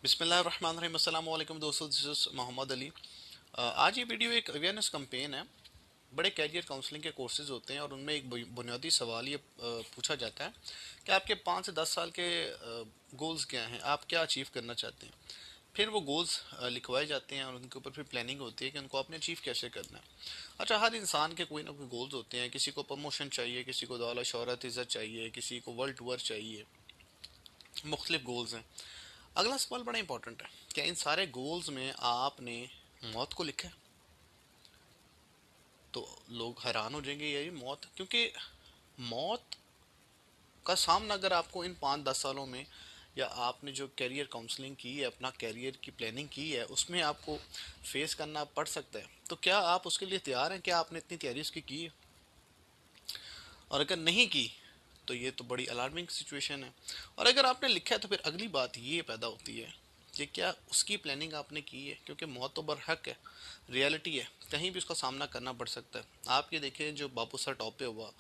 بسم اللہ الرحمن الرحیم۔ السلام علیکم دوستو، دس از محمد علی۔ آج یہ ویڈیو ایک اویئرنیس کمپین ہے۔ بڑے کیریئر کاؤنسلنگ کے کورسز ہوتے ہیں اور ان میں ایک بنیادی سوال یہ پوچھا جاتا ہے کہ آپ کے 5 سے 10 سال کے گولز کیا ہیں، آپ کیا اچیو کرنا چاہتے ہیں۔ پھر وہ گولز لکھوائے جاتے ہیں اور ان کے اوپر پھر پلاننگ ہوتی ہے کہ ان کو آپ نے اچیو کیسے کرنا ہے۔ اچھا، ہر انسان کے کوئی نہ کوئی گولز ہوتے ہیں۔ کسی کو پروموشن چاہیے، کسی کو دولت شہرت عزت چاہیے، کسی کو ورلڈ ٹور چاہیے، مختلف گولز ہیں۔ اگلا سوال بڑا امپورٹنٹ ہے کہ ان سارے گولز میں آپ نے موت کو لکھا ہے؟ تو لوگ حیران ہو جائیں گے یہ موت، کیونکہ موت کا سامنا اگر آپ کو ان 5-10 سالوں میں، یا آپ نے جو کیریئر کاؤنسلنگ کی ہے، اپنا کیریئر کی پلاننگ کی ہے، اس میں آپ کو فیس کرنا پڑ سکتا ہے، تو کیا آپ اس کے لیے تیار ہیں؟ کیا آپ نے اتنی تیاری اس کی ہے؟ اور اگر نہیں کی تو یہ تو بڑی الارمنگ سچویشن ہے۔ اور اگر آپ نے لکھا ہے تو پھر اگلی بات یہ پیدا ہوتی ہے کہ کیا اس کی پلاننگ آپ نے کی ہے، کیونکہ موت تو برحق ہے، ریالٹی ہے، کہیں بھی اس کا سامنا کرنا پڑ سکتا ہے۔ آپ یہ دیکھیں جو باپو سر ٹاپ پہ ہوا،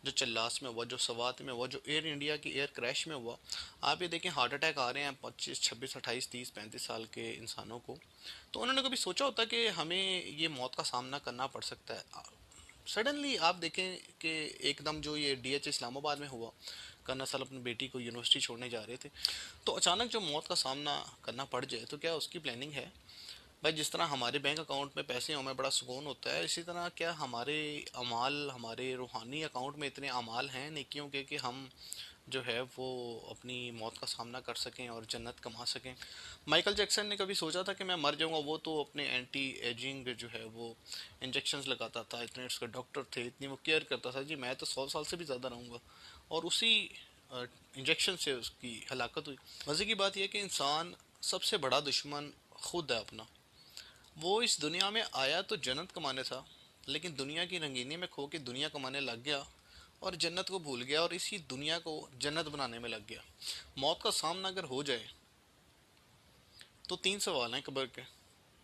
جو چلاس میں ہوا، جو سوات میں ہوا، جو ایئر انڈیا کی ایئر کریش میں ہوا، آپ یہ دیکھیں ہارٹ اٹیک آ رہے ہیں 25 26 28 30 35 سال کے انسانوں کو۔ تو انہوں نے کبھی سوچا ہوتا کہ ہمیں یہ موت کا سامنا کرنا پڑ سکتا ہے؟ سڈنلی آپ دیکھیں کہ ایک دم جو یہ ڈی ایچ اسلام آباد میں ہوا، کرنا سال اپنی بیٹی کو یونیورسٹی چھوڑنے جا رہے تھے، تو اچانک جو موت کا سامنا کرنا پڑ جائے تو کیا اس کی پلاننگ ہے؟ بھائی جس طرح ہمارے بینک اکاؤنٹ میں پیسے ہوں، ہمیں بڑا سکون ہوتا ہے، اسی طرح کیا ہمارے اعمال، ہمارے روحانی اکاؤنٹ میں اتنے اعمال ہیں نیکیوں کے کہ ہم جو ہے وہ اپنی موت کا سامنا کر سکیں اور جنت کما سکیں؟ مائیکل جیکسن نے کبھی سوچا تھا کہ میں مر جاؤں گا؟ وہ تو اپنے اینٹی ایجنگ جو ہے وہ انجیکشنز لگاتا تھا، اتنے اس کے ڈاکٹر تھے، اتنی وہ کیئر کرتا تھا، جی میں تو 100 سال سے بھی زیادہ رہوں گا، اور اسی انجیکشن سے اس کی ہلاکت ہوئی۔ مزے کی بات یہ ہے کہ انسان سب سے بڑا دشمن خود ہے اپنا۔ وہ اس دنیا میں آیا تو جنت کمانے تھا، لیکن دنیا کی رنگینی میں کھو کے دنیا کمانے لگ گیا اور جنت کو بھول گیا، اور اسی دنیا کو جنت بنانے میں لگ گیا۔ موت کا سامنا اگر ہو جائے تو 3 سوال ہیں قبر کے: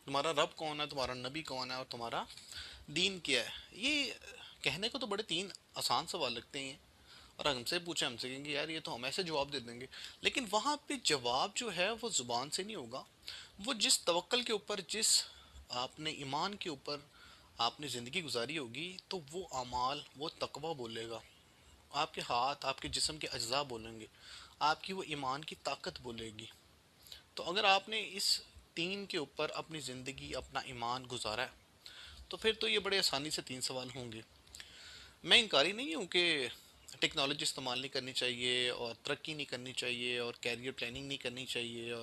تمہارا رب کون ہے، تمہارا نبی کون ہے، اور تمہارا دین کیا ہے؟ یہ کہنے کو تو بڑے 3 آسان سوال لگتے ہیں، اور ہم سے پوچھیں، ہم سے کہیں گے یار یہ تو ہم ایسے جواب دے دیں گے، لیکن وہاں پہ جواب جو ہے وہ زبان سے نہیں ہوگا، وہ جس توکل کے اوپر، جس آپ نے ایمان کے اوپر آپ نے زندگی گزاری ہوگی، تو وہ اعمال، وہ تقوی بولے گا، آپ کے ہاتھ، آپ کے جسم کے اجزاء بولیں گے، آپ کی وہ ایمان کی طاقت بولے گی۔ تو اگر آپ نے اس 3 کے اوپر اپنی زندگی، اپنا ایمان گزارا ہے، تو پھر تو یہ بڑے آسانی سے 3 سوال ہوں گے۔ میں انکاری نہیں ہوں کہ ٹیکنالوجی استعمال نہیں کرنی چاہیے، اور ترقی نہیں کرنی چاہیے، اور کیریئر پلاننگ نہیں کرنی چاہیے، اور